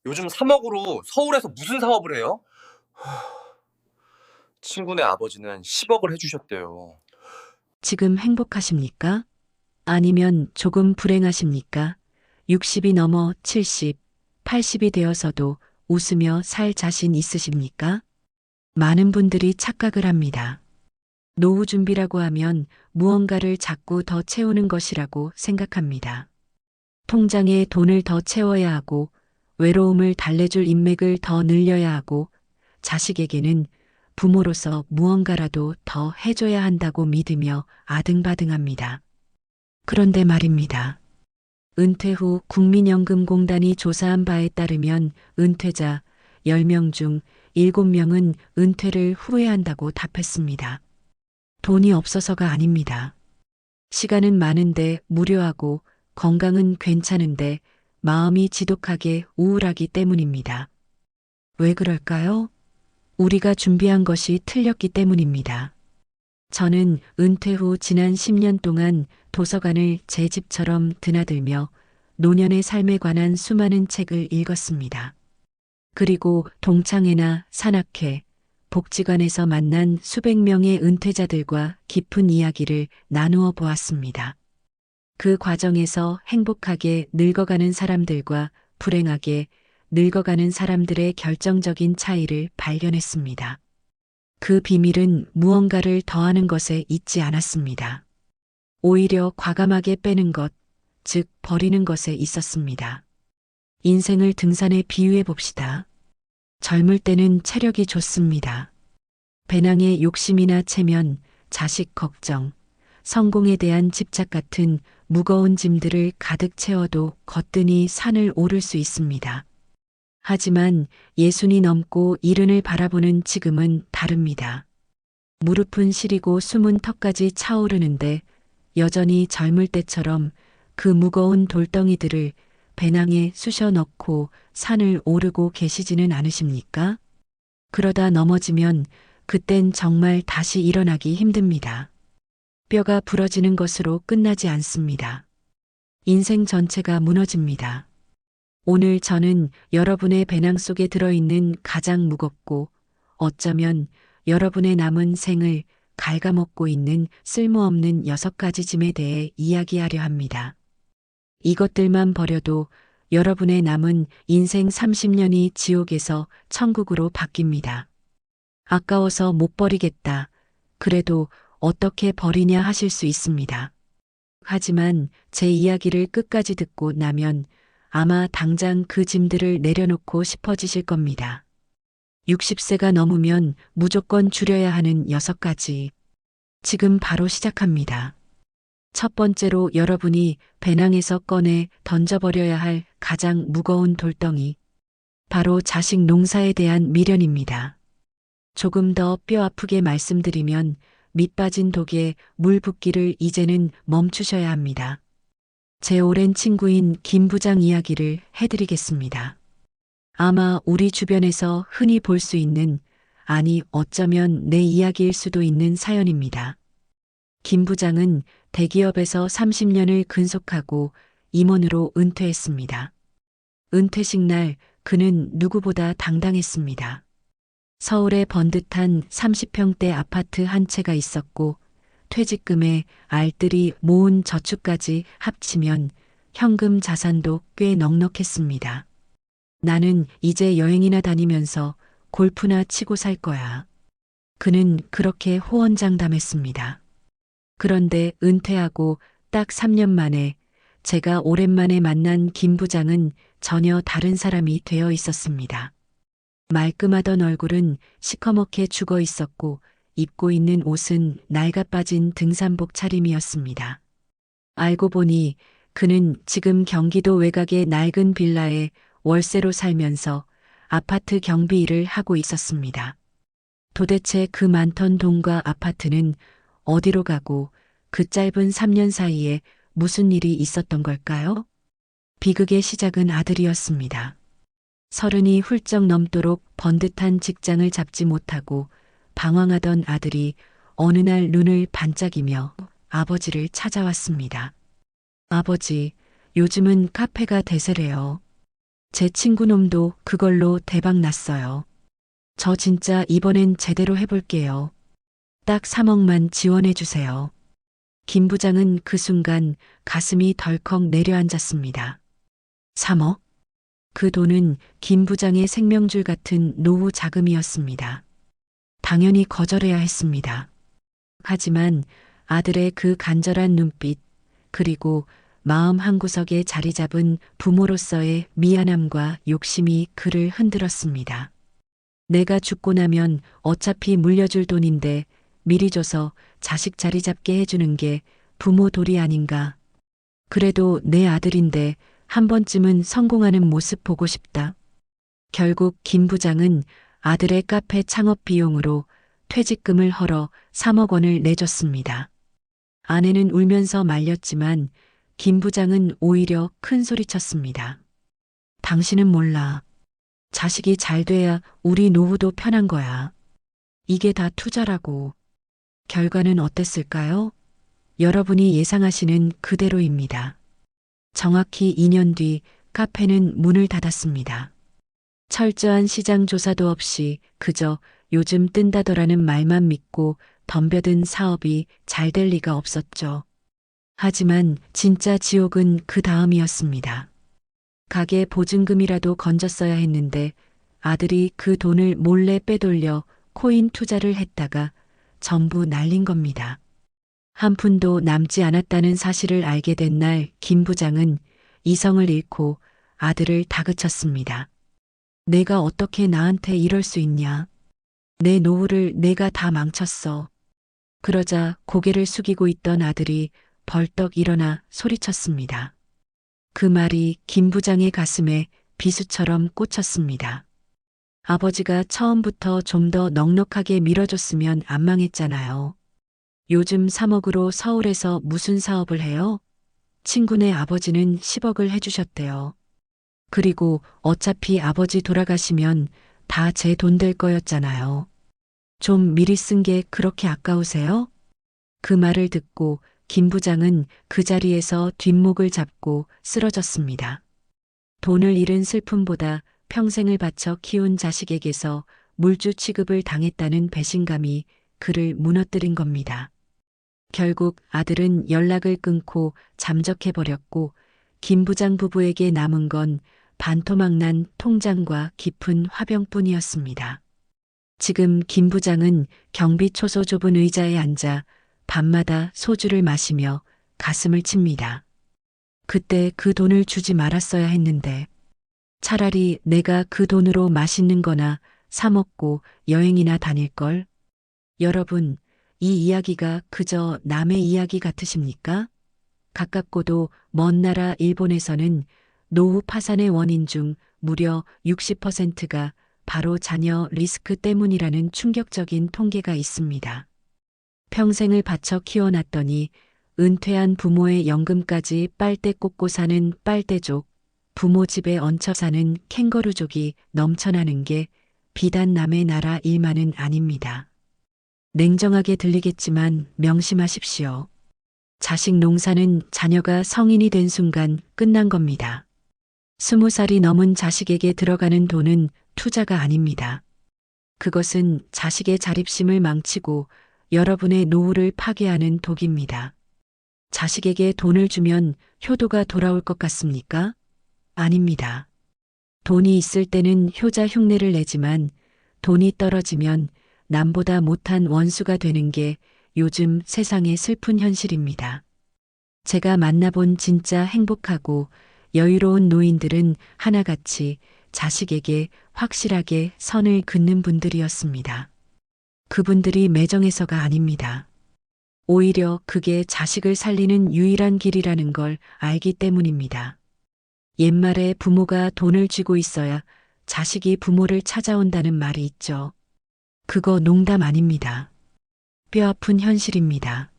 요즘 3억으로 서울에서 무슨 사업을 해요? 친구네 아버지는 10억을 해주셨대요. 지금 행복하십니까? 아니면 조금 불행하십니까? 60이 넘어 70, 80이 되어서도 웃으며 살 자신 있으십니까? 많은 분들이 착각을 합니다. 노후 준비라고 하면 무언가를 자꾸 더 채우는 것이라고 생각합니다. 통장에 돈을 더 채워야 하고, 외로움을 달래줄 인맥을 더 늘려야 하고, 자식에게는 부모로서 무언가라도 더 해줘야 한다고 믿으며 아등바등합니다. 그런데 말입니다. 은퇴 후 국민연금공단이 조사한 바에 따르면 은퇴자 10명 중 7명은 은퇴를 후회한다고 답했습니다. 돈이 없어서가 아닙니다. 시간은 많은데 무료하고 건강은 괜찮은데 마음이 지독하게 우울하기 때문입니다. 왜 그럴까요? 우리가 준비한 것이 틀렸기 때문입니다. 저는 은퇴 후 지난 10년 동안 도서관을 제 집처럼 드나들며 노년의 삶에 관한 수많은 책을 읽었습니다. 그리고 동창회나 산악회, 복지관에서 만난 수백 명의 은퇴자들과 깊은 이야기를 나누어 보았습니다. 그 과정에서 행복하게 늙어가는 사람들과 불행하게 늙어가는 사람들의 결정적인 차이를 발견했습니다. 그 비밀은 무언가를 더하는 것에 있지 않았습니다. 오히려 과감하게 빼는 것, 즉 버리는 것에 있었습니다. 인생을 등산에 비유해 봅시다. 젊을 때는 체력이 좋습니다. 배낭에 욕심이나 체면, 자식 걱정, 성공에 대한 집착 같은 무거운 짐들을 가득 채워도 거뜬히 산을 오를 수 있습니다. 하지만 예순이 넘고 이른을 바라보는 지금은 다릅니다. 무릎은 시리고 숨은 턱까지 차오르는데 여전히 젊을 때처럼 그 무거운 돌덩이들을 배낭에 쑤셔 넣고 산을 오르고 계시지는 않으십니까? 그러다 넘어지면 그땐 정말 다시 일어나기 힘듭니다. 뼈가 부러지는 것으로 끝나지 않습니다. 인생 전체가 무너집니다. 오늘 저는 여러분의 배낭 속에 들어있는 가장 무겁고 어쩌면 여러분의 남은 생을 갉아먹고 있는 쓸모없는 6가지 짐에 대해 이야기하려 합니다. 이것들만 버려도 여러분의 남은 인생 30년이 지옥에서 천국으로 바뀝니다. 아까워서 못 버리겠다. 그래도 어떻게 버리냐 하실 수 있습니다. 하지만 제 이야기를 끝까지 듣고 나면 아마 당장 그 짐들을 내려놓고 싶어지실 겁니다. 60세가 넘으면 무조건 줄여야 하는 6가지. 지금 바로 시작합니다. 첫 번째로 여러분이 배낭에서 꺼내 던져버려야 할 가장 무거운 돌덩이. 바로 자식 농사에 대한 미련입니다. 조금 더 뼈 아프게 말씀드리면 밑 빠진 독에 물 붓기를 이제는 멈추셔야 합니다. 제 오랜 친구인 김 부장 이야기를 해드리겠습니다. 아마 우리 주변에서 흔히 볼 수 있는, 아니 어쩌면 내 이야기일 수도 있는 사연입니다. 김 부장은 대기업에서 30년을 근속하고 임원으로 은퇴했습니다. 은퇴식 날 그는 누구보다 당당했습니다. 서울에 번듯한 30평대 아파트 한 채가 있었고 퇴직금에 알뜰히 모은 저축까지 합치면 현금 자산도 꽤 넉넉했습니다. 나는 이제 여행이나 다니면서 골프나 치고 살 거야. 그는 그렇게 호언장담했습니다. 그런데 은퇴하고 딱 3년 만에 제가 오랜만에 만난 김 부장은 전혀 다른 사람이 되어 있었습니다. 말끔하던 얼굴은 시커멓게 죽어 있었고 입고 있는 옷은 낡아빠진 등산복 차림이었습니다. 알고 보니 그는 지금 경기도 외곽의 낡은 빌라에 월세로 살면서 아파트 경비 일을 하고 있었습니다. 도대체 그 많던 돈과 아파트는 어디로 가고 그 짧은 3년 사이에 무슨 일이 있었던 걸까요? 비극의 시작은 아들이었습니다. 30이 훌쩍 넘도록 번듯한 직장을 잡지 못하고 방황하던 아들이 어느 날 눈을 반짝이며 아버지를 찾아왔습니다. 아버지, 요즘은 카페가 대세래요. 제 친구놈도 그걸로 대박 났어요. 저 진짜 이번엔 제대로 해볼게요. 딱 3억만 지원해 주세요. 김 부장은 그 순간 가슴이 덜컥 내려앉았습니다. 3억? 그 돈은 김 부장의 생명줄 같은 노후 자금이었습니다. 당연히 거절해야 했습니다. 하지만 아들의 그 간절한 눈빛, 그리고 마음 한구석에 자리 잡은 부모로서의 미안함과 욕심이 그를 흔들었습니다. 내가 죽고 나면 어차피 물려줄 돈인데 미리 줘서 자식 자리 잡게 해주는 게 부모 도리 아닌가. 그래도 내 아들인데 한 번쯤은 성공하는 모습 보고 싶다. 결국 김 부장은 아들의 카페 창업 비용으로 퇴직금을 헐어 3억 원을 내줬습니다. 아내는 울면서 말렸지만 김 부장은 오히려 큰 소리쳤습니다. 당신은 몰라. 자식이 잘 돼야 우리 노후도 편한 거야. 이게 다 투자라고. 결과는 어땠을까요? 여러분이 예상하시는 그대로입니다. 정확히 2년 뒤 카페는 문을 닫았습니다. 철저한 시장 조사도 없이 그저 요즘 뜬다더라는 말만 믿고 덤벼든 사업이 잘 될 리가 없었죠. 하지만 진짜 지옥은 그 다음이었습니다. 가게 보증금이라도 건졌어야 했는데 아들이 그 돈을 몰래 빼돌려 코인 투자를 했다가 전부 날린 겁니다. 한 푼도 남지 않았다는 사실을 알게 된 날 김 부장은 이성을 잃고 아들을 다그쳤습니다. 내가 어떻게 나한테 이럴 수 있냐. 내 노후를 내가 다 망쳤어. 그러자 고개를 숙이고 있던 아들이 벌떡 일어나 소리쳤습니다. 그 말이 김 부장의 가슴에 비수처럼 꽂혔습니다. 아버지가 처음부터 좀 더 넉넉하게 밀어줬으면 안 망했잖아요. 요즘 3억으로 서울에서 무슨 사업을 해요? 친구네 아버지는 10억을 해주셨대요. 그리고 어차피 아버지 돌아가시면 다 제 돈 될 거였잖아요. 좀 미리 쓴 게 그렇게 아까우세요? 그 말을 듣고 김 부장은 그 자리에서 뒷목을 잡고 쓰러졌습니다. 돈을 잃은 슬픔보다 평생을 바쳐 키운 자식에게서 물주 취급을 당했다는 배신감이 그를 무너뜨린 겁니다. 결국 아들은 연락을 끊고 잠적해버렸고 김 부장 부부에게 남은 건 반토막난 통장과 깊은 화병뿐이었습니다. 지금 김 부장은 경비 초소 좁은 의자에 앉아 밤마다 소주를 마시며 가슴을 칩니다. 그때 그 돈을 주지 말았어야 했는데 차라리 내가 그 돈으로 맛있는 거나 사 먹고 여행이나 다닐걸. 여러분, 이 이야기가 그저 남의 이야기 같으십니까? 가깝고도 먼 나라 일본에서는 노후 파산의 원인 중 무려 60%가 바로 자녀 리스크 때문이라는 충격적인 통계가 있습니다. 평생을 바쳐 키워놨더니 은퇴한 부모의 연금까지 빨대 꽂고 사는 빨대족, 부모 집에 얹혀 사는 캥거루족이 넘쳐나는 게 비단 남의 나라 일만은 아닙니다. 냉정하게 들리겠지만 명심하십시오. 자식 농사는 자녀가 성인이 된 순간 끝난 겁니다. 20살이 넘은 자식에게 들어가는 돈은 투자가 아닙니다. 그것은 자식의 자립심을 망치고 여러분의 노후를 파괴하는 독입니다. 자식에게 돈을 주면 효도가 돌아올 것 같습니까? 아닙니다. 돈이 있을 때는 효자 흉내를 내지만 돈이 떨어지면 남보다 못한 원수가 되는 게 요즘 세상의 슬픈 현실입니다. 제가 만나본 진짜 행복하고 여유로운 노인들은 하나같이 자식에게 확실하게 선을 긋는 분들이었습니다. 그분들이 매정해서가 아닙니다. 오히려 그게 자식을 살리는 유일한 길이라는 걸 알기 때문입니다. 옛말에 부모가 돈을 쥐고 있어야 자식이 부모를 찾아온다는 말이 있죠. 그거 농담 아닙니다. 뼈아픈 현실입니다.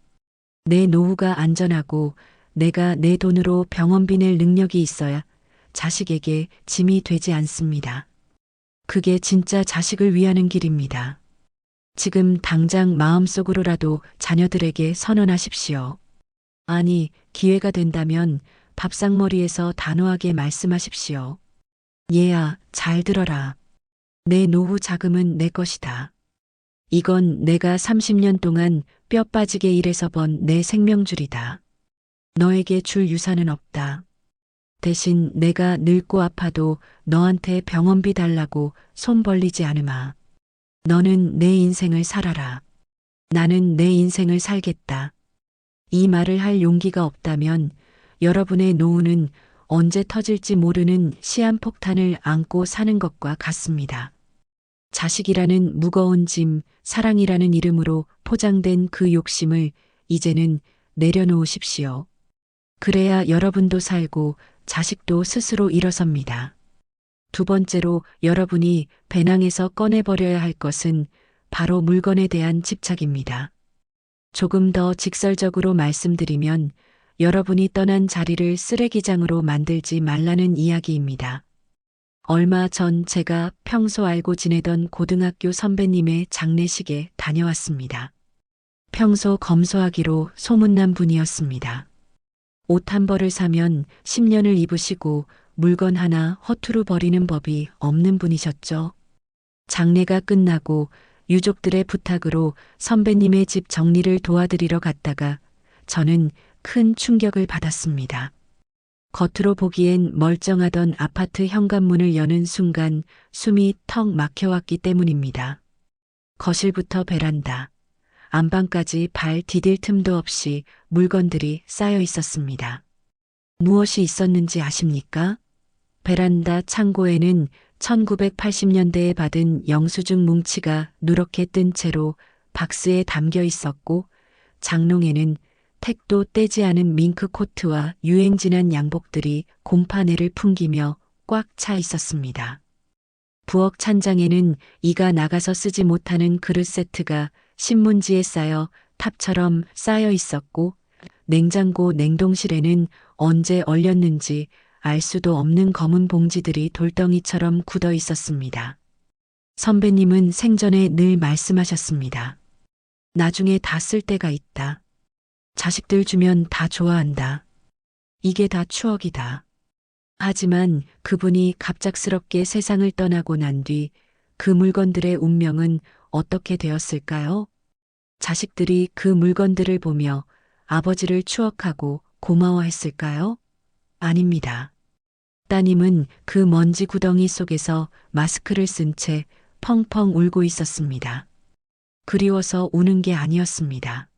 내 노후가 안전하고 내가 내 돈으로 병원비 낼 능력이 있어야 자식에게 짐이 되지 않습니다. 그게 진짜 자식을 위하는 길입니다. 지금 당장 마음속으로라도 자녀들에게 선언하십시오. 아니, 기회가 된다면 밥상머리에서 단호하게 말씀하십시오. 얘야, 잘 들어라. 내 노후 자금은 내 것이다. 이건 내가 30년 동안 뼈 빠지게 일해서 번 내 생명줄이다. 너에게 줄 유산은 없다. 대신 내가 늙고 아파도 너한테 병원비 달라고 손 벌리지 않으마. 너는 내 인생을 살아라. 나는 내 인생을 살겠다. 이 말을 할 용기가 없다면 여러분의 노후는 언제 터질지 모르는 시한폭탄을 안고 사는 것과 같습니다. 자식이라는 무거운 짐, 사랑이라는 이름으로 포장된 그 욕심을 이제는 내려놓으십시오. 그래야 여러분도 살고 자식도 스스로 일어섭니다. 두 번째로 여러분이 배낭에서 꺼내버려야 할 것은 바로 물건에 대한 집착입니다. 조금 더 직설적으로 말씀드리면 여러분이 떠난 자리를 쓰레기장으로 만들지 말라는 이야기입니다. 얼마 전 제가 평소 알고 지내던 고등학교 선배님의 장례식에 다녀왔습니다. 평소 검소하기로 소문난 분이었습니다. 옷 한 벌을 사면 10년을 입으시고 물건 하나 허투루 버리는 법이 없는 분이셨죠. 장례가 끝나고 유족들의 부탁으로 선배님의 집 정리를 도와드리러 갔다가 저는 큰 충격을 받았습니다. 겉으로 보기엔 멀쩡하던 아파트 현관문을 여는 순간 숨이 턱 막혀왔기 때문입니다. 거실부터 베란다, 안방까지 발 디딜 틈도 없이 물건들이 쌓여 있었습니다. 무엇이 있었는지 아십니까? 베란다 창고에는 1980년대에 받은 영수증 뭉치가 누렇게 뜬 채로 박스에 담겨 있었고, 장롱에는 택도 떼지 않은 밍크 코트와 유행 지난 양복들이 곰팡이를 풍기며 꽉 차 있었습니다. 부엌 찬장에는 이가 나가서 쓰지 못하는 그릇 세트가 신문지에 쌓여 탑처럼 쌓여 있었고, 냉장고 냉동실에는 언제 얼렸는지 알 수도 없는 검은 봉지들이 돌덩이처럼 굳어 있었습니다. 선배님은 생전에 늘 말씀하셨습니다. 나중에 다 쓸 때가 있다. 자식들 주면 다 좋아한다. 이게 다 추억이다. 하지만 그분이 갑작스럽게 세상을 떠나고 난 뒤 그 물건들의 운명은 어떻게 되었을까요? 자식들이 그 물건들을 보며 아버지를 추억하고 고마워했을까요? 아닙니다. 따님은 그 먼지 구덩이 속에서 마스크를 쓴 채 펑펑 울고 있었습니다. 그리워서 우는 게 아니었습니다.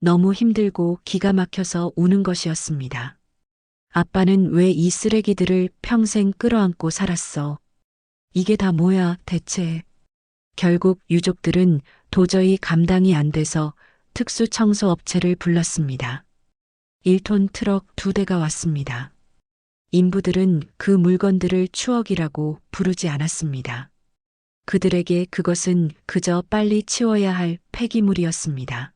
너무 힘들고 기가 막혀서 우는 것이었습니다. 아빠는 왜 이 쓰레기들을 평생 끌어안고 살았어? 이게 다 뭐야, 대체? 결국 유족들은 도저히 감당이 안 돼서 특수 청소 업체를 불렀습니다. 1톤 트럭 2대가 왔습니다. 인부들은 그 물건들을 추억이라고 부르지 않았습니다. 그들에게 그것은 그저 빨리 치워야 할 폐기물이었습니다.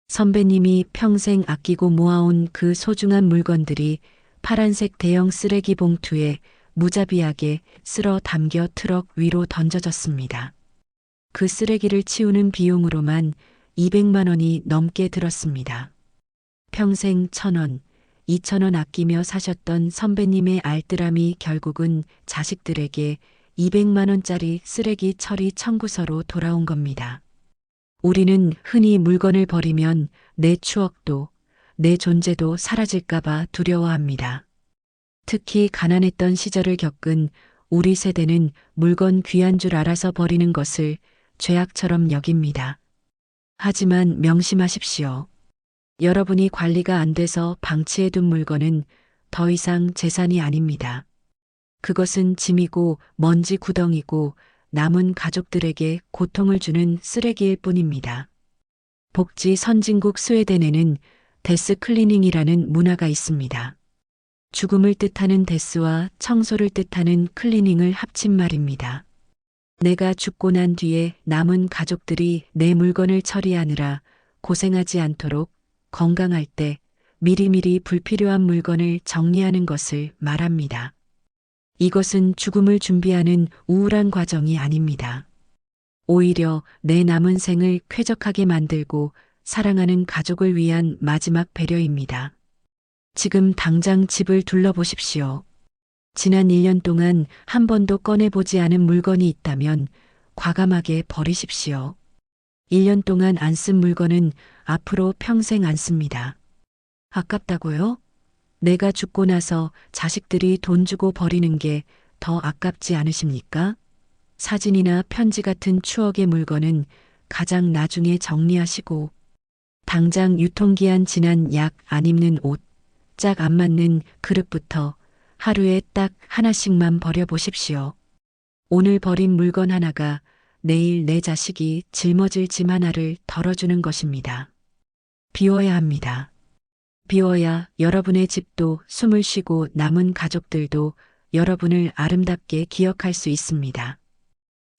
선배님이 평생 아끼고 모아온 그 소중한 물건들이 파란색 대형 쓰레기 봉투에 무자비하게 쓸어 담겨 트럭 위로 던져졌습니다. 그 쓰레기를 치우는 비용으로만 200만 원이 넘게 들었습니다. 평생 1,000원, 2,000원 아끼며 사셨던 선배님의 알뜰함이 결국은 자식들에게 200만 원짜리 쓰레기 처리 청구서로 돌아온 겁니다. 우리는 흔히 물건을 버리면 내 추억도, 내 존재도 사라질까봐 두려워합니다. 특히 가난했던 시절을 겪은 우리 세대는 물건 귀한 줄 알아서 버리는 것을 죄악처럼 여깁니다. 하지만 명심하십시오. 여러분이 관리가 안 돼서 방치해둔 물건은 더 이상 재산이 아닙니다. 그것은 짐이고 먼지 구덩이고 남은 가족들에게 고통을 주는 쓰레기일 뿐입니다. 복지 선진국 스웨덴에는 데스 클리닝이라는 문화가 있습니다. 죽음을 뜻하는 데스와 청소를 뜻하는 클리닝을 합친 말입니다. 내가 죽고 난 뒤에 남은 가족들이 내 물건을 처리하느라 고생하지 않도록 건강할 때 미리미리 불필요한 물건을 정리하는 것을 말합니다. 이것은 죽음을 준비하는 우울한 과정이 아닙니다. 오히려 내 남은 생을 쾌적하게 만들고 사랑하는 가족을 위한 마지막 배려입니다. 지금 당장 집을 둘러보십시오. 지난 1년 동안 한 번도 꺼내보지 않은 물건이 있다면 과감하게 버리십시오. 1년 동안 안 쓴 물건은 앞으로 평생 안 씁니다. 아깝다고요? 내가 죽고 나서 자식들이 돈 주고 버리는 게 더 아깝지 않으십니까? 사진이나 편지 같은 추억의 물건은 가장 나중에 정리하시고, 당장 유통기한 지난 약 안 입는 옷, 짝 안 맞는 그릇부터 하루에 딱 하나씩만 버려보십시오. 오늘 버린 물건 하나가 내일 내 자식이 짊어질 짐 하나를 덜어주는 것입니다. 비워야 합니다. 비워야 여러분의 집도 숨을 쉬고 남은 가족들도 여러분을 아름답게 기억할 수 있습니다.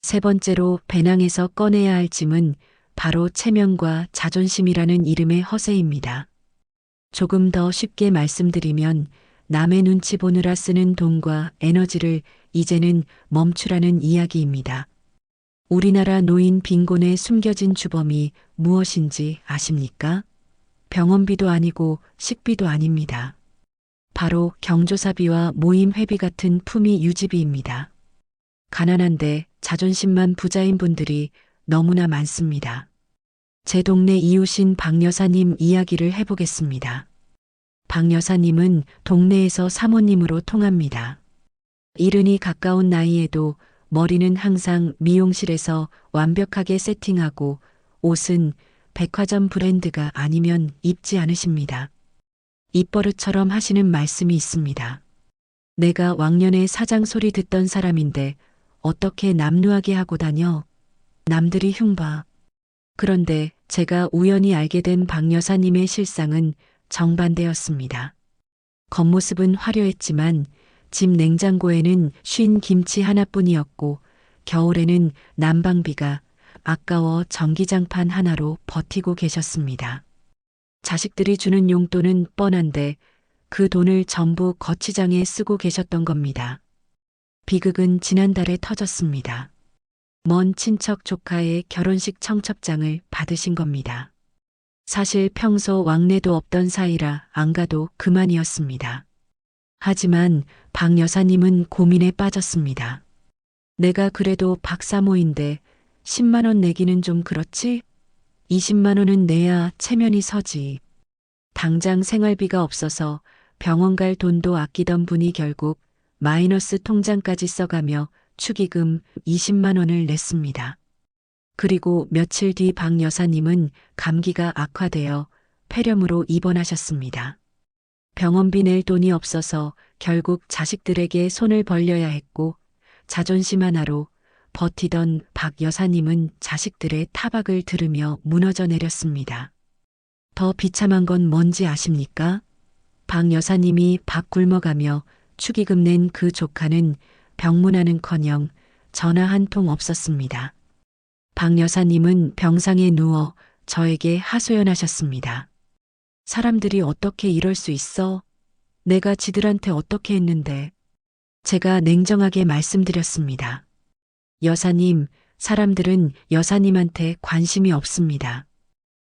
세 번째로 배낭에서 꺼내야 할 짐은 바로 체면과 자존심이라는 이름의 허세입니다. 조금 더 쉽게 말씀드리면 남의 눈치 보느라 쓰는 돈과 에너지를 이제는 멈추라는 이야기입니다. 우리나라 노인 빈곤에 숨겨진 주범이 무엇인지 아십니까? 병원비도 아니고 식비도 아닙니다. 바로 경조사비와 모임 회비 같은 품위 유지비입니다. 가난한데 자존심만 부자인 분들이 너무나 많습니다. 제 동네 이웃인 박 여사님 이야기를 해보겠습니다. 박 여사님은 동네에서 사모님으로 통합니다. 이른이 가까운 나이에도 머리는 항상 미용실에서 완벽하게 세팅하고 옷은 백화점 브랜드가 아니면 입지 않으십니다. 입버릇처럼 하시는 말씀이 있습니다. 내가 왕년에 사장 소리 듣던 사람인데 어떻게 남루하게 하고 다녀? 남들이 흉봐. 그런데 제가 우연히 알게 된 박 여사님의 실상은 정반대였습니다. 겉모습은 화려했지만 집 냉장고에는 쉰 김치 하나뿐이었고 겨울에는 난방비가 아까워 전기장판 하나로 버티고 계셨습니다. 자식들이 주는 용돈은 뻔한데 그 돈을 전부 거치장에 쓰고 계셨던 겁니다. 비극은 지난달에 터졌습니다. 먼 친척 조카의 결혼식 청첩장을 받으신 겁니다. 사실 평소 왕래도 없던 사이라 안 가도 그만이었습니다. 하지만 박 여사님은 고민에 빠졌습니다. 내가 그래도 박 사모인데 10만 원 내기는 좀 그렇지? 20만 원은 내야 체면이 서지. 당장 생활비가 없어서 병원 갈 돈도 아끼던 분이 결국 마이너스 통장까지 써가며 축의금 20만 원을 냈습니다. 그리고 며칠 뒤 박 여사님은 감기가 악화되어 폐렴으로 입원하셨습니다. 병원비 낼 돈이 없어서 결국 자식들에게 손을 벌려야 했고 자존심 하나로 버티던 박 여사님은 자식들의 타박을 들으며 무너져 내렸습니다. 더 비참한 건 뭔지 아십니까? 박 여사님이 밥 굶어가며 축의금 낸 그 조카는 병문안은커녕 전화 한 통 없었습니다. 박 여사님은 병상에 누워 저에게 하소연하셨습니다. 사람들이 어떻게 이럴 수 있어? 내가 지들한테 어떻게 했는데? 제가 냉정하게 말씀드렸습니다. 여사님, 사람들은 여사님한테 관심이 없습니다.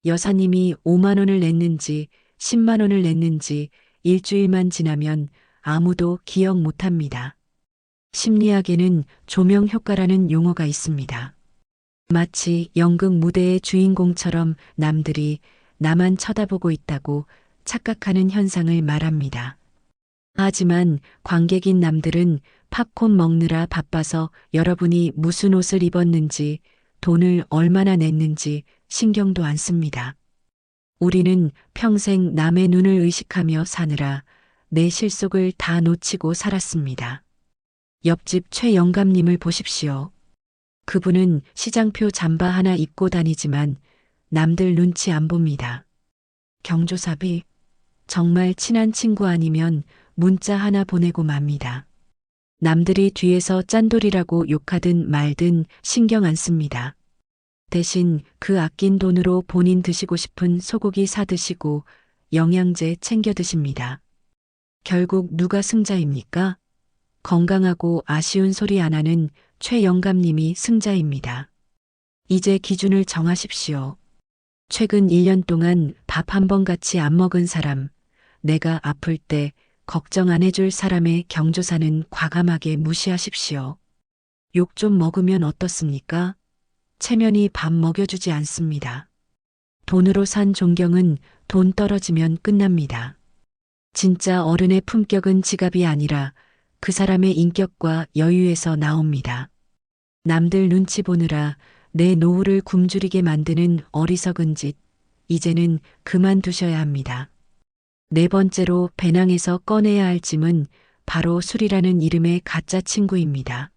여사님이 5만 원을 냈는지 10만 원을 냈는지 일주일만 지나면 아무도 기억 못합니다. 심리학에는 조명 효과라는 용어가 있습니다. 마치 연극 무대의 주인공처럼 남들이 나만 쳐다보고 있다고 착각하는 현상을 말합니다. 하지만 관객인 남들은 팝콘 먹느라 바빠서 여러분이 무슨 옷을 입었는지, 돈을 얼마나 냈는지 신경도 안 씁니다. 우리는 평생 남의 눈을 의식하며 사느라 내 실속을 다 놓치고 살았습니다. 옆집 최 영감님을 보십시오. 그분은 시장표 잠바 하나 입고 다니지만 남들 눈치 안 봅니다. 경조사비, 정말 친한 친구 아니면 문자 하나 보내고 맙니다. 남들이 뒤에서 짠돌이라고 욕하든 말든 신경 안 씁니다. 대신 그 아낀 돈으로 본인 드시고 싶은 소고기 사 드시고 영양제 챙겨 드십니다. 결국 누가 승자입니까? 건강하고 아쉬운 소리 안 하는 최 영감님이 승자입니다. 이제 기준을 정하십시오. 최근 1년 동안 밥 한 번 같이 안 먹은 사람, 내가 아플 때 걱정 안 해줄 사람의 경조사는 과감하게 무시하십시오. 욕 좀 먹으면 어떻습니까? 체면이 밥 먹여주지 않습니다. 돈으로 산 존경은 돈 떨어지면 끝납니다. 진짜 어른의 품격은 지갑이 아니라 그 사람의 인격과 여유에서 나옵니다. 남들 눈치 보느라 내 노후를 굶주리게 만드는 어리석은 짓, 이제는 그만두셔야 합니다. 네 번째로 배낭에서 꺼내야 할 짐은 바로 술이라는 이름의 가짜 친구입니다.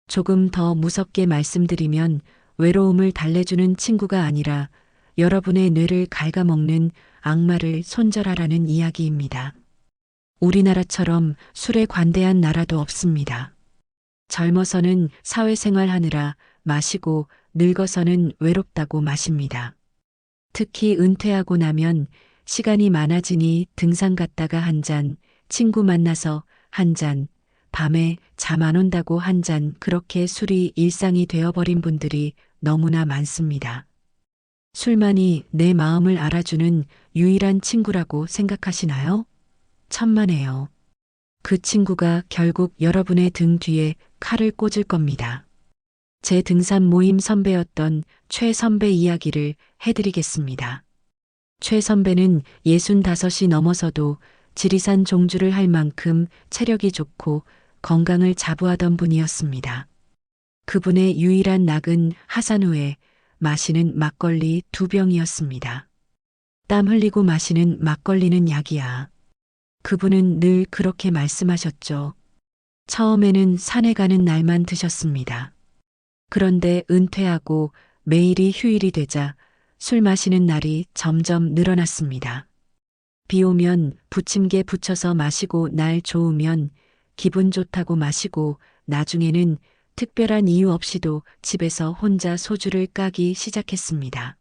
조금 더 무섭게 말씀드리면 외로움을 달래주는 친구가 아니라 여러분의 뇌를 갉아먹는 악마를 손절하라는 이야기입니다. 우리나라처럼 술에 관대한 나라도 없습니다. 젊어서는 사회생활 하느라 마시고 늙어서는 외롭다고 마십니다. 특히 은퇴하고 나면 시간이 많아지니 등산 갔다가 한 잔, 친구 만나서 한 잔, 밤에 잠 안 온다고 한 잔, 그렇게 술이 일상이 되어버린 분들이 너무나 많습니다. 술만이 내 마음을 알아주는 유일한 친구라고 생각하시나요? 천만에요. 그 친구가 결국 여러분의 등 뒤에 칼을 꽂을 겁니다. 제 등산 모임 선배였던 최 선배 이야기를 해드리겠습니다. 최 선배는 65이 넘어서도 지리산 종주를 할 만큼 체력이 좋고 건강을 자부하던 분이었습니다. 그분의 유일한 낙은 하산 후에 마시는 막걸리 2병이었습니다. 땀 흘리고 마시는 막걸리는 약이야. 그분은 늘 그렇게 말씀하셨죠. 처음에는 산에 가는 날만 드셨습니다. 그런데 은퇴하고 매일이 휴일이 되자 술 마시는 날이 점점 늘어났습니다. 비 오면 부침개 부쳐서 마시고 날 좋으면 기분 좋다고 마시고 나중에는 특별한 이유 없이도 집에서 혼자 소주를 까기 시작했습니다.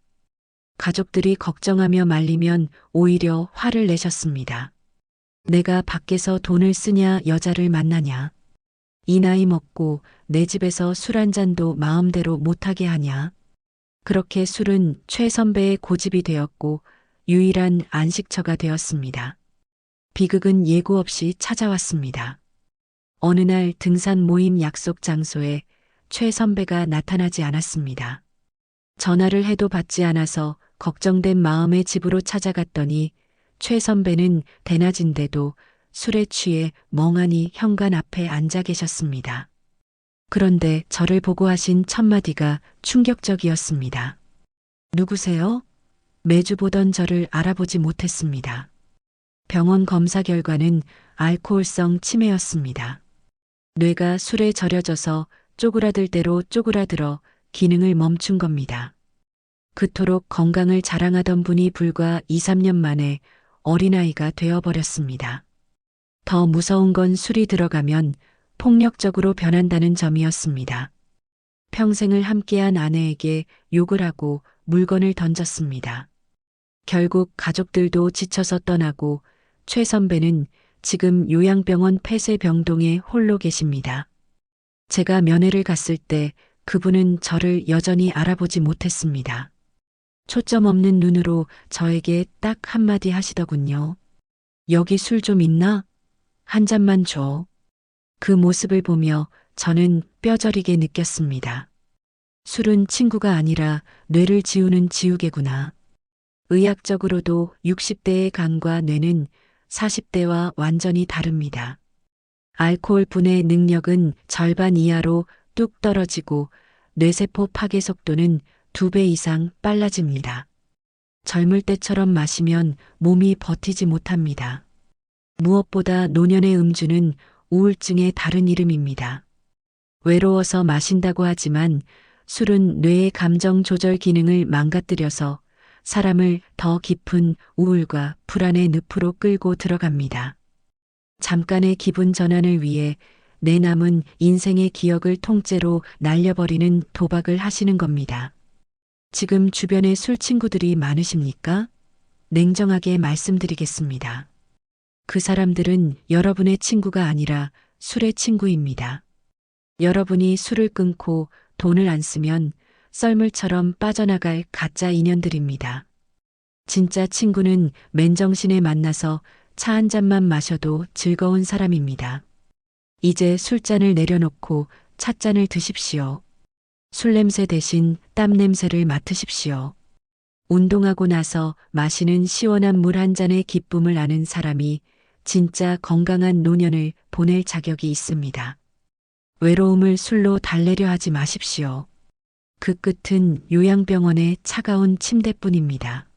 가족들이 걱정하며 말리면 오히려 화를 내셨습니다. 내가 밖에서 돈을 쓰냐 여자를 만나냐. 이 나이 먹고 내 집에서 술 한 잔도 마음대로 못하게 하냐. 그렇게 술은 최 선배의 고집이 되었고 유일한 안식처가 되었습니다. 비극은 예고 없이 찾아왔습니다. 어느 날 등산 모임 약속 장소에 최 선배가 나타나지 않았습니다. 전화를 해도 받지 않아서 걱정된 마음에 집으로 찾아갔더니 최 선배는 대낮인데도 술에 취해 멍하니 현관 앞에 앉아 계셨습니다. 그런데 저를 보고 하신 첫마디가 충격적이었습니다. 누구세요? 매주 보던 저를 알아보지 못했습니다. 병원 검사 결과는 알코올성 치매였습니다. 뇌가 술에 절여져서 쪼그라들 대로 쪼그라들어 기능을 멈춘 겁니다. 그토록 건강을 자랑하던 분이 불과 2, 3년 만에 어린아이가 되어버렸습니다. 더 무서운 건 술이 들어가면 폭력적으로 변한다는 점이었습니다. 평생을 함께한 아내에게 욕을 하고 물건을 던졌습니다. 결국 가족들도 지쳐서 떠나고 최 선배는 지금 요양병원 폐쇄병동에 홀로 계십니다. 제가 면회를 갔을 때 그분은 저를 여전히 알아보지 못했습니다. 초점 없는 눈으로 저에게 딱 한마디 하시더군요. 여기 술 좀 있나? 한 잔만 줘. 그 모습을 보며 저는 뼈저리게 느꼈습니다. 술은 친구가 아니라 뇌를 지우는 지우개구나. 의학적으로도 60대의 간과 뇌는 40대와 완전히 다릅니다. 알코올 분해 능력은 절반 이하로 뚝 떨어지고 뇌세포 파괴 속도는 2배 이상 빨라집니다. 젊을 때처럼 마시면 몸이 버티지 못합니다. 무엇보다 노년의 음주는 우울증의 다른 이름입니다. 외로워서 마신다고 하지만 술은 뇌의 감정 조절 기능을 망가뜨려서 사람을 더 깊은 우울과 불안의 늪으로 끌고 들어갑니다. 잠깐의 기분 전환을 위해 내 남은 인생의 기억을 통째로 날려버리는 도박을 하시는 겁니다. 지금 주변에 술 친구들이 많으십니까? 냉정하게 말씀드리겠습니다. 그 사람들은 여러분의 친구가 아니라 술의 친구입니다. 여러분이 술을 끊고 돈을 안 쓰면 썰물처럼 빠져나갈 가짜 인연들입니다. 진짜 친구는 맨정신에 만나서 차 한 잔만 마셔도 즐거운 사람입니다. 이제 술잔을 내려놓고 찻잔을 드십시오. 술 냄새 대신 땀 냄새를 맡으십시오. 운동하고 나서 마시는 시원한 물 한 잔의 기쁨을 아는 사람이 진짜 건강한 노년을 보낼 자격이 있습니다. 외로움을 술로 달래려 하지 마십시오. 그 끝은 요양병원의 차가운 침대뿐입니다.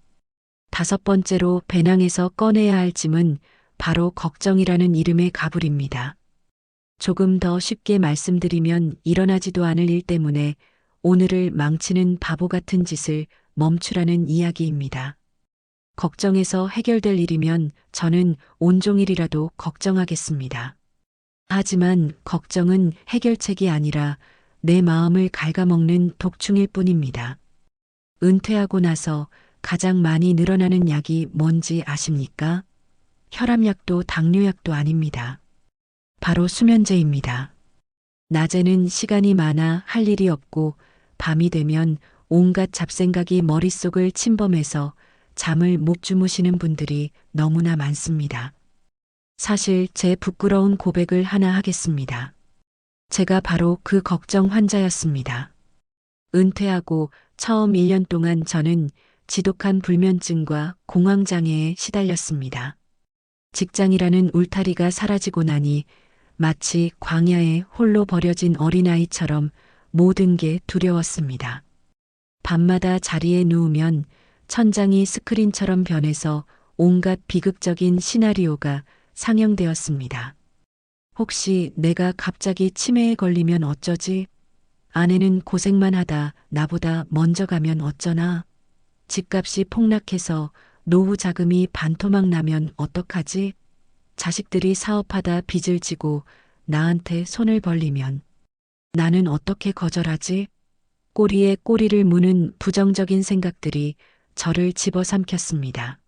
5번째로 배낭에서 꺼내야 할 짐은 바로 걱정이라는 이름의 가불입니다. 조금 더 쉽게 말씀드리면 일어나지도 않을 일 때문에 오늘을 망치는 바보 같은 짓을 멈추라는 이야기입니다. 걱정해서 해결될 일이면 저는 온종일이라도 걱정하겠습니다. 하지만 걱정은 해결책이 아니라 내 마음을 갉아먹는 독충일 뿐입니다. 은퇴하고 나서 가장 많이 늘어나는 약이 뭔지 아십니까? 혈압약도 당뇨약도 아닙니다. 바로 수면제입니다. 낮에는 시간이 많아 할 일이 없고 밤이 되면 온갖 잡생각이 머릿속을 침범해서 잠을 못 주무시는 분들이 너무나 많습니다. 사실 제 부끄러운 고백을 하나 하겠습니다. 제가 바로 그 걱정 환자였습니다. 은퇴하고 처음 1년 동안 저는 지독한 불면증과 공황장애에 시달렸습니다. 직장이라는 울타리가 사라지고 나니 마치 광야에 홀로 버려진 어린아이처럼 모든 게 두려웠습니다. 밤마다 자리에 누우면 천장이 스크린처럼 변해서 온갖 비극적인 시나리오가 상영되었습니다. 혹시 내가 갑자기 치매에 걸리면 어쩌지? 아내는 고생만 하다 나보다 먼저 가면 어쩌나? 집값이 폭락해서 노후 자금이 반토막 나면 어떡하지? 자식들이 사업하다 빚을 지고 나한테 손을 벌리면 나는 어떻게 거절하지? 꼬리에 꼬리를 무는 부정적인 생각들이 저를 집어삼켰습니다.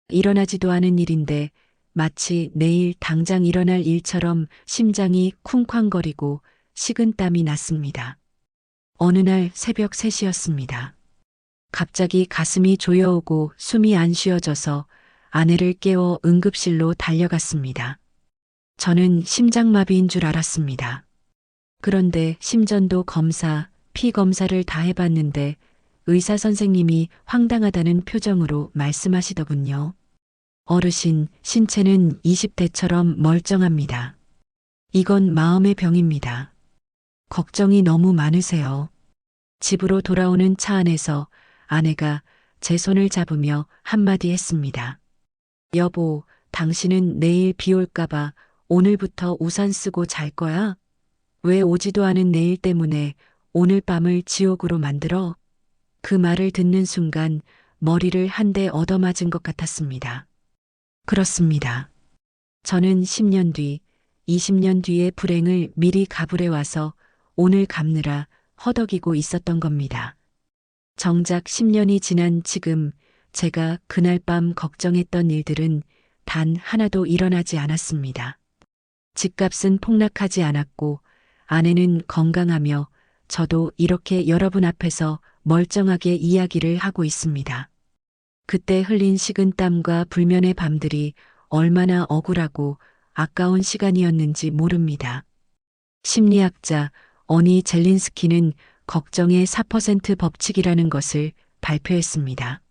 일어나지도 않은 일인데 마치 내일 당장 일어날 일처럼 심장이 쿵쾅거리고 식은땀이 났습니다. 어느 날 새벽 3시였습니다. 갑자기 가슴이 조여오고 숨이 안 쉬어져서 아내를 깨워 응급실로 달려갔습니다. 저는 심장마비인 줄 알았습니다. 그런데 심전도 검사, 피 검사를 다 해봤는데 의사 선생님이 황당하다는 표정으로 말씀하시더군요. 어르신, 신체는 20대처럼 멀쩡합니다. 이건 마음의 병입니다. 걱정이 너무 많으세요. 집으로 돌아오는 차 안에서 아내가 제 손을 잡으며 한마디 했습니다. 여보, 당신은 내일 비 올까봐 오늘부터 우산 쓰고 잘 거야? 왜 오지도 않은 내일 때문에 오늘 밤을 지옥으로 만들어? 그 말을 듣는 순간 머리를 한 대 얻어맞은 것 같았습니다. 그렇습니다. 저는 10년 뒤, 20년 뒤의 불행을 미리 가불해 와서 오늘 갚느라 허덕이고 있었던 겁니다. 정작 10년이 지난 지금 제가 그날 밤 걱정했던 일들은 단 하나도 일어나지 않았습니다. 집값은 폭락하지 않았고 아내는 건강하며 저도 이렇게 여러분 앞에서 멀쩡하게 이야기를 하고 있습니다. 그때 흘린 식은땀과 불면의 밤들이 얼마나 억울하고 아까운 시간이었는지 모릅니다. 심리학자 어니 젤린스키는 걱정의 4% 법칙이라는 것을 발표했습니다.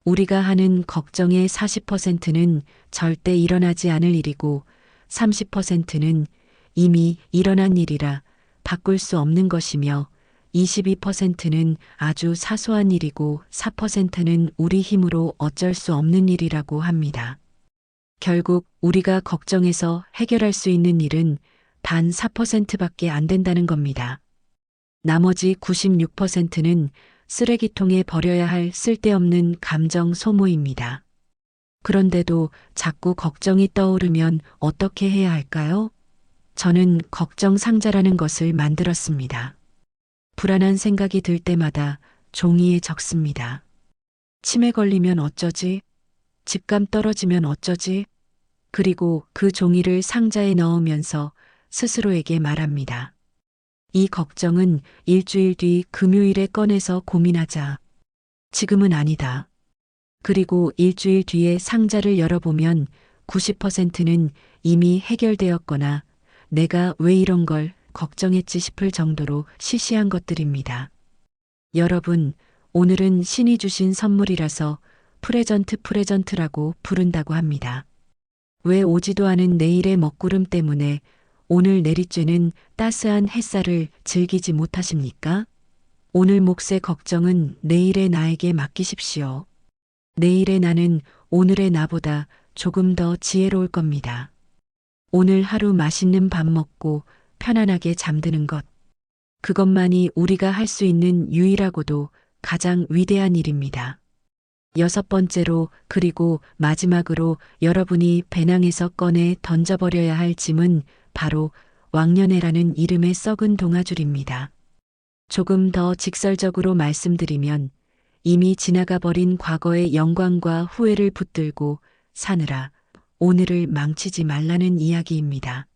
우리가 하는 걱정의 40%는 절대 일어나지 않을 일이고 30%는 이미 일어난 일이라 바꿀 수 없는 것이며 22%는 아주 사소한 일이고 4%는 우리 힘으로 어쩔 수 없는 일이라고 합니다. 결국 우리가 걱정해서 해결할 수 있는 일은 단 4%밖에 안 된다는 겁니다. 나머지 96%는 쓰레기통에 버려야 할 쓸데없는 감정 소모입니다. 그런데도 자꾸 걱정이 떠오르면 어떻게 해야 할까요? 저는 걱정 상자라는 것을 만들었습니다. 불안한 생각이 들 때마다 종이에 적습니다. 치매 걸리면 어쩌지? 집값 떨어지면 어쩌지? 그리고 그 종이를 상자에 넣으면서 스스로에게 말합니다. 이 걱정은 일주일 뒤 금요일에 꺼내서 고민하자. 지금은 아니다. 그리고 일주일 뒤에 상자를 열어보면 90%는 이미 해결되었거나 내가 왜 이런 걸 걱정했지 싶을 정도로 시시한 것들입니다. 여러분, 오늘은 신이 주신 선물이라서 프레전트라고 부른다고 합니다. 왜 오지도 않은 내일의 먹구름 때문에 오늘 내리쬐는 따스한 햇살을 즐기지 못하십니까? 오늘 몫의 걱정은 내일의 나에게 맡기십시오. 내일의 나는 오늘의 나보다 조금 더 지혜로울 겁니다. 오늘 하루 맛있는 밥 먹고 편안하게 잠드는 것. 그것만이 우리가 할 수 있는 유일하고도 가장 위대한 일입니다. 6번째로 그리고 마지막으로 여러분이 배낭에서 꺼내 던져버려야 할 짐은 바로 왕년회라는 이름의 썩은 동아줄입니다. 조금 더 직설적으로 말씀드리면 이미 지나가 버린 과거의 영광과 후회를 붙들고 사느라 오늘을 망치지 말라는 이야기입니다.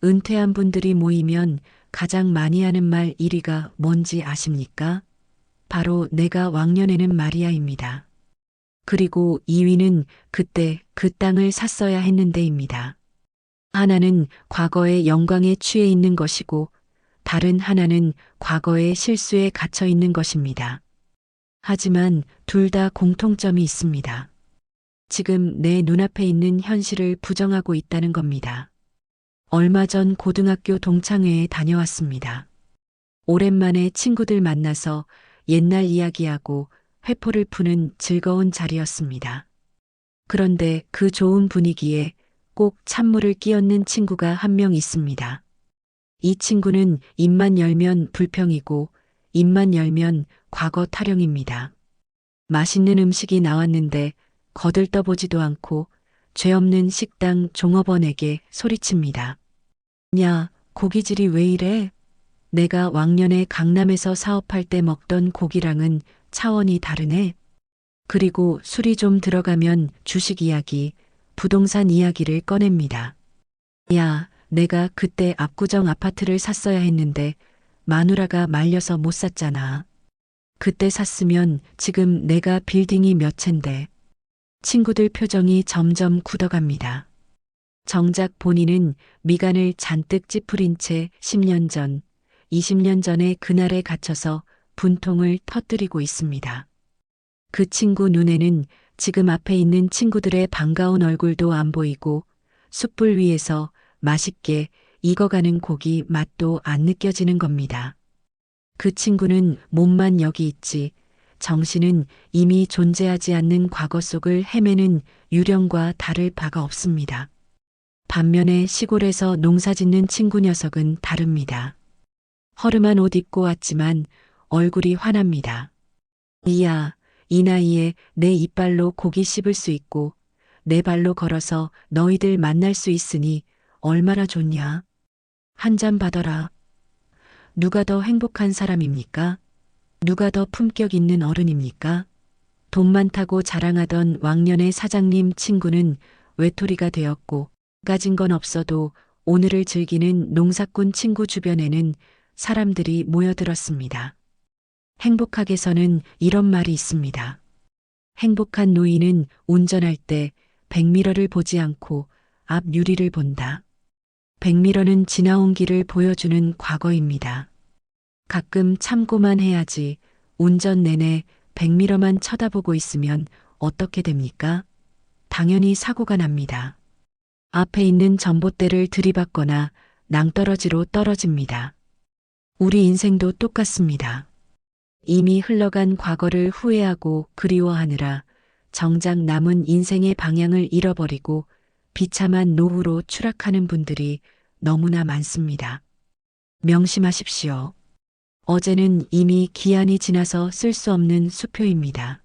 은퇴한 분들이 모이면 가장 많이 하는 말 1위가 뭔지 아십니까? 바로 내가 왕년에는 말이야입니다. 그리고 2위는 그때 그 땅을 샀어야 했는데입니다. 하나는 과거의 영광에 취해 있는 것이고 다른 하나는 과거의 실수에 갇혀 있는 것입니다. 하지만 둘 다 공통점이 있습니다. 지금 내 눈앞에 있는 현실을 부정하고 있다는 겁니다. 얼마 전 고등학교 동창회에 다녀왔습니다. 오랜만에 친구들 만나서 옛날 이야기하고 회포를 푸는 즐거운 자리였습니다. 그런데 그 좋은 분위기에 꼭 찬물을 끼얹는 친구가 한 명 있습니다. 이 친구는 입만 열면 불평이고 입만 열면 과거 타령입니다. 맛있는 음식이 나왔는데 거들떠보지도 않고 죄 없는 식당 종업원에게 소리칩니다. 야, 고기질이 왜 이래? 내가 왕년에 강남에서 사업할 때 먹던 고기랑은 차원이 다르네. 그리고 술이 좀 들어가면 주식 이야기, 부동산 이야기를 꺼냅니다. 야, 내가 그때 압구정 아파트를 샀어야 했는데 마누라가 말려서 못 샀잖아. 그때 샀으면 지금 내가 빌딩이 몇 채인데. 친구들 표정이 점점 굳어갑니다. 정작 본인은 미간을 잔뜩 찌푸린 채 10년 전, 20년 전의 그날에 갇혀서 분통을 터뜨리고 있습니다. 그 친구 눈에는 지금 앞에 있는 친구들의 반가운 얼굴도 안 보이고 숯불 위에서 맛있게 익어가는 고기 맛도 안 느껴지는 겁니다. 그 친구는 몸만 여기 있지 정신은 이미 존재하지 않는 과거 속을 헤매는 유령과 다를 바가 없습니다. 반면에 시골에서 농사짓는 친구 녀석은 다릅니다. 허름한 옷 입고 왔지만 얼굴이 환합니다. 이야, 이 나이에 내 이빨로 고기 씹을 수 있고 내 발로 걸어서 너희들 만날 수 있으니 얼마나 좋냐. 한 잔 받아라. 누가 더 행복한 사람입니까? 누가 더 품격 있는 어른입니까? 돈 많다고 자랑하던 왕년의 사장님 친구는 외톨이가 되었고 가진 건 없어도 오늘을 즐기는 농사꾼 친구 주변에는 사람들이 모여들었습니다. 행복학에서는 이런 말이 있습니다. 행복한 노인은 운전할 때 백미러를 보지 않고 앞 유리를 본다. 백미러는 지나온 길을 보여주는 과거입니다. 가끔 참고만 해야지 운전 내내 백미러만 쳐다보고 있으면 어떻게 됩니까? 당연히 사고가 납니다. 앞에 있는 전봇대를 들이받거나 낭떠러지로 떨어집니다. 우리 인생도 똑같습니다. 이미 흘러간 과거를 후회하고 그리워하느라 정작 남은 인생의 방향을 잃어버리고 비참한 노후로 추락하는 분들이 너무나 많습니다. 명심하십시오. 어제는 이미 기한이 지나서 쓸 수 없는 수표입니다.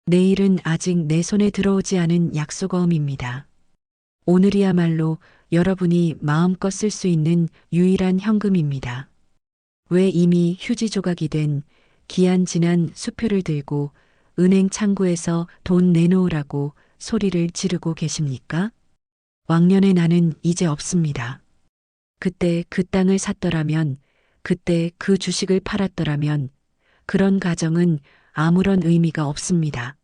내일은 아직 내 손에 들어오지 않은 약속어음입니다. 오늘이야말로 여러분이 마음껏 쓸 수 있는 유일한 현금입니다. 왜 이미 휴지 조각이 된 기한 지난 수표를 들고 은행 창구에서 돈 내놓으라고 소리를 지르고 계십니까? 왕년의 나는 이제 없습니다. 그때 그 땅을 샀더라면, 그때 그 주식을 팔았더라면 그런 가정은 아무런 의미가 없습니다.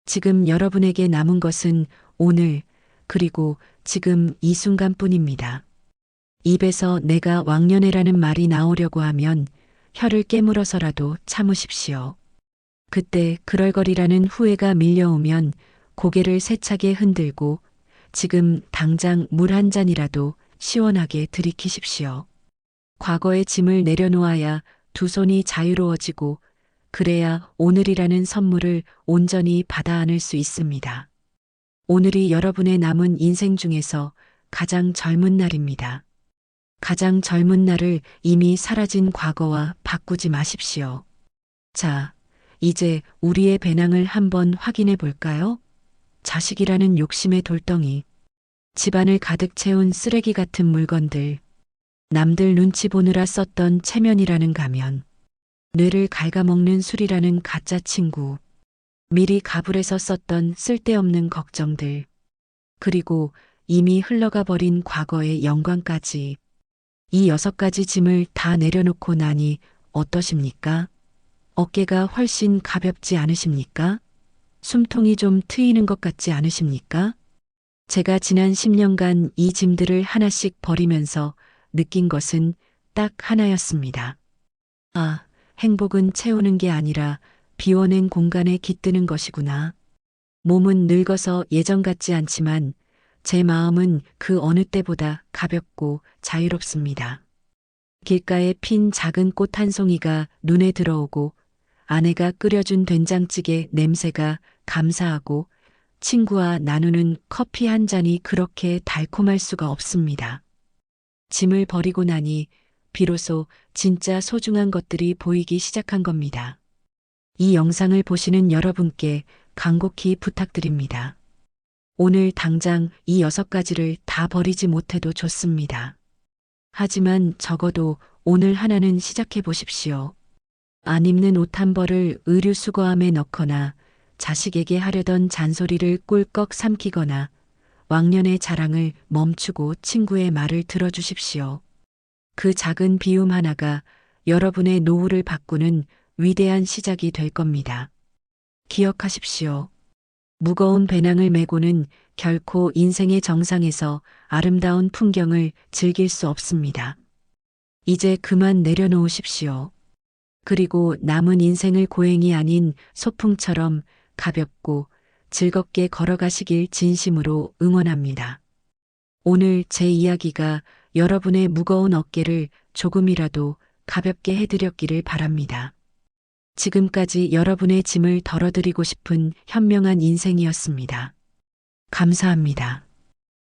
지금 여러분에게 남은 것은 오늘 그리고 지금 이 순간뿐입니다. 입에서 내가 왕년애라는 말이 나오려고 하면 혀를 깨물어서라도 참으십시오. 그때 그럴거리라는 후회가 밀려오면 고개를 세차게 흔들고 지금 당장 물 한 잔이라도 시원하게 들이키십시오. 과거의 짐을 내려놓아야 두 손이 자유로워지고 그래야 오늘이라는 선물을 온전히 받아 안을 수 있습니다. 오늘이 여러분의 남은 인생 중에서 가장 젊은 날입니다. 가장 젊은 날을 이미 사라진 과거와 바꾸지 마십시오. 자, 이제 우리의 배낭을 한번 확인해 볼까요? 자식이라는 욕심의 돌덩이, 집안을 가득 채운 쓰레기 같은 물건들, 남들 눈치 보느라 썼던 체면이라는 가면, 뇌를 갉아먹는 술이라는 가짜 친구, 미리 가불해서 썼던 쓸데없는 걱정들, 그리고 이미 흘러가 버린 과거의 영광까지 이 6가지 짐을 다 내려놓고 나니 어떠십니까? 어깨가 훨씬 가볍지 않으십니까? 숨통이 좀 트이는 것 같지 않으십니까? 제가 지난 10년간 이 짐들을 하나씩 버리면서 느낀 것은 딱 하나였습니다. 아, 행복은 채우는 게 아니라 비워낸 공간에 깃드는 것이구나. 몸은 늙어서 예전 같지 않지만 제 마음은 그 어느 때보다 가볍고 자유롭습니다. 길가에 핀 작은 꽃 한 송이가 눈에 들어오고 아내가 끓여준 된장찌개 냄새가 감사하고 친구와 나누는 커피 한 잔이 그렇게 달콤할 수가 없습니다. 짐을 버리고 나니 비로소 진짜 소중한 것들이 보이기 시작한 겁니다. 이 영상을 보시는 여러분께 간곡히 부탁드립니다. 오늘 당장 이 6가지를 다 버리지 못해도 좋습니다. 하지만 적어도 오늘 하나는 시작해 보십시오. 안 입는 옷 한 벌을 의류 수거함에 넣거나 자식에게 하려던 잔소리를 꿀꺽 삼키거나 왕년의 자랑을 멈추고 친구의 말을 들어주십시오. 그 작은 비움 하나가 여러분의 노후를 바꾸는 위대한 시작이 될 겁니다. 기억하십시오. 무거운 배낭을 메고는 결코 인생의 정상에서 아름다운 풍경을 즐길 수 없습니다. 이제 그만 내려놓으십시오. 그리고 남은 인생을 고행이 아닌 소풍처럼 가볍고 즐겁게 걸어가시길 진심으로 응원합니다. 오늘 제 이야기가 여러분의 무거운 어깨를 조금이라도 가볍게 해드렸기를 바랍니다. 지금까지 여러분의 짐을 덜어드리고 싶은 현명한 인생이었습니다. 감사합니다.